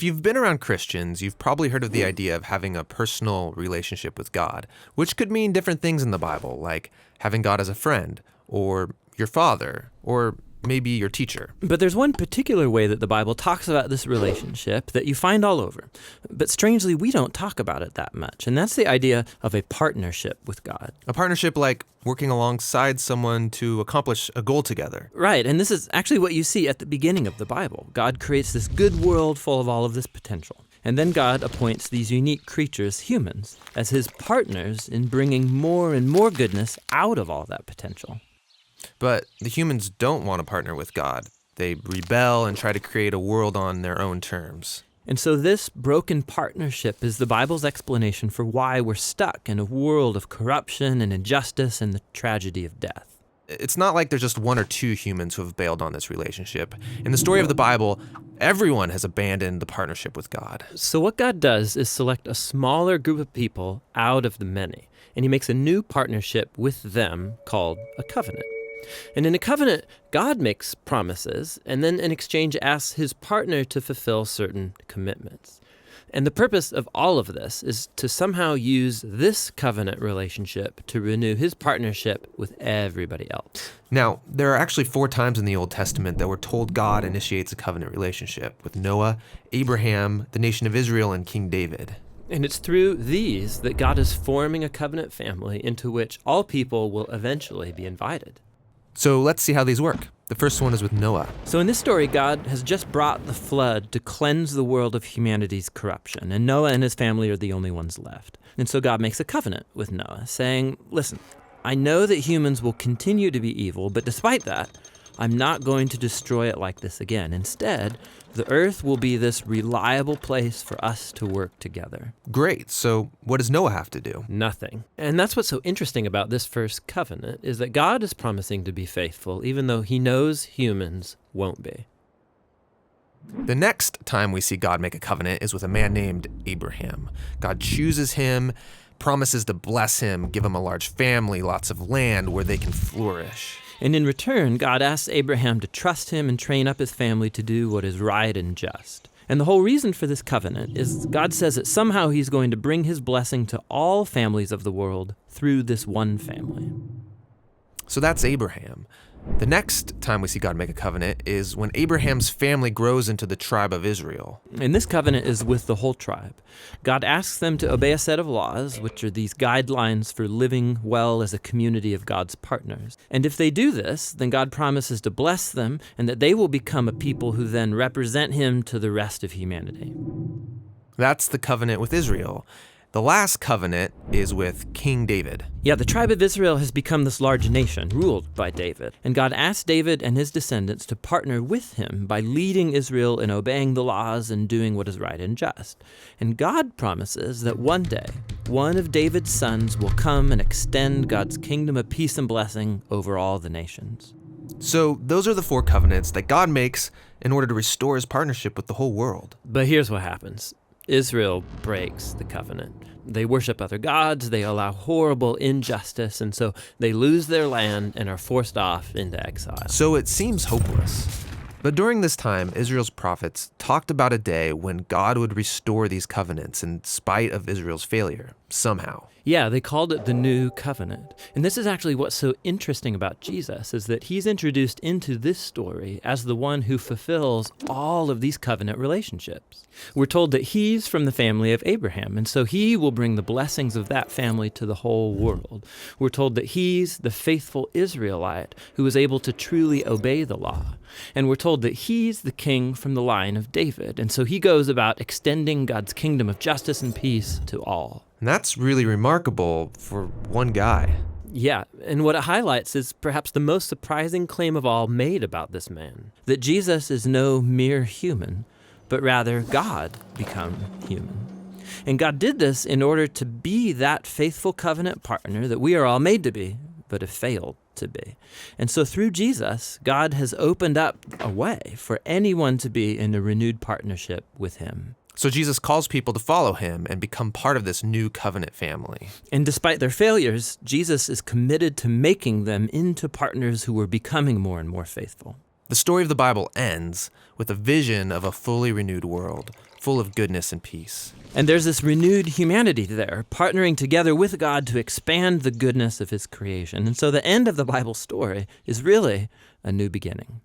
If you've been around Christians, you've probably heard of the idea of having a personal relationship with God, which could mean different things in the Bible, like having God as a friend, or your father, or maybe your teacher. But there's one particular way that the Bible talks about this relationship that you find all over. But strangely, we don't talk about it that much, and that's the idea of a partnership with God. A partnership like working alongside someone to accomplish a goal together. Right, and this is actually what you see at the beginning of the Bible. God creates this good world full of all of this potential. And then God appoints these unique creatures, humans, as his partners in bringing more and more goodness out of all that potential. But the humans don't want to partner with God. They rebel and try to create a world on their own terms. And so this broken partnership is the Bible's explanation for why we're stuck in a world of corruption and injustice and the tragedy of death. It's not like there's just one or two humans who have bailed on this relationship. In the story of the Bible, everyone has abandoned the partnership with God. So what God does is select a smaller group of people out of the many, and he makes a new partnership with them called a covenant. And in a covenant, God makes promises, and then in exchange asks his partner to fulfill certain commitments. And the purpose of all of this is to somehow use this covenant relationship to renew his partnership with everybody else. Now, there are actually 4 times in the Old Testament that we're told God initiates a covenant relationship with Noah, Abraham, the nation of Israel, and King David. And it's through these that God is forming a covenant family into which all people will eventually be invited. So let's see how these work. The first one is with Noah. So in this story, God has just brought the flood to cleanse the world of humanity's corruption, and Noah and his family are the only ones left. And so God makes a covenant with Noah, saying, listen, I know that humans will continue to be evil, but despite that, I'm not going to destroy it like this again. Instead, the earth will be this reliable place for us to work together. Great. So what does Noah have to do? Nothing. And that's what's so interesting about this first covenant, is that God is promising to be faithful, even though he knows humans won't be. The next time we see God make a covenant is with a man named Abraham. God chooses him, promises to bless him, give him a large family, lots of land where they can flourish. And in return, God asks Abraham to trust him and train up his family to do what is right and just. And the whole reason for this covenant is God says that somehow he's going to bring his blessing to all families of the world through this one family. So that's Abraham. The next time we see God make a covenant is when Abraham's family grows into the tribe of Israel. And this covenant is with the whole tribe. God asks them to obey a set of laws, which are these guidelines for living well as a community of God's partners. And if they do this, then God promises to bless them and that they will become a people who then represent him to the rest of humanity. That's the covenant with Israel. The last covenant is with King David. Yeah, the tribe of Israel has become this large nation ruled by David. And God asked David and his descendants to partner with him by leading Israel in obeying the laws and doing what is right and just. And God promises that one day, one of David's sons will come and extend God's kingdom of peace and blessing over all the nations. So those are the 4 covenants that God makes in order to restore his partnership with the whole world. But here's what happens. Israel breaks the covenant. They worship other gods, they allow horrible injustice, and so they lose their land and are forced off into exile. So it seems hopeless. But during this time, Israel's prophets talked about a day when God would restore these covenants in spite of Israel's failure, somehow. Yeah, they called it the New Covenant. And this is actually what's so interesting about Jesus, is that he's introduced into this story as the one who fulfills all of these covenant relationships. We're told that he's from the family of Abraham, and so he will bring the blessings of that family to the whole world. We're told that he's the faithful Israelite who was able to truly obey the law. And we're told that he's the king from the line of David, and so he goes about extending God's kingdom of justice and peace to all. And that's really remarkable for one guy. Yeah, and what it highlights is perhaps the most surprising claim of all made about this man, that Jesus is no mere human, but rather God become human. And God did this in order to be that faithful covenant partner that we are all made to be, but have failed to be. And so through Jesus, God has opened up a way for anyone to be in a renewed partnership with him. So Jesus calls people to follow him and become part of this new covenant family. And despite their failures, Jesus is committed to making them into partners who are becoming more and more faithful. The story of the Bible ends with a vision of a fully renewed world, full of goodness and peace. And there's this renewed humanity there, partnering together with God to expand the goodness of his creation. And so the end of the Bible story is really a new beginning.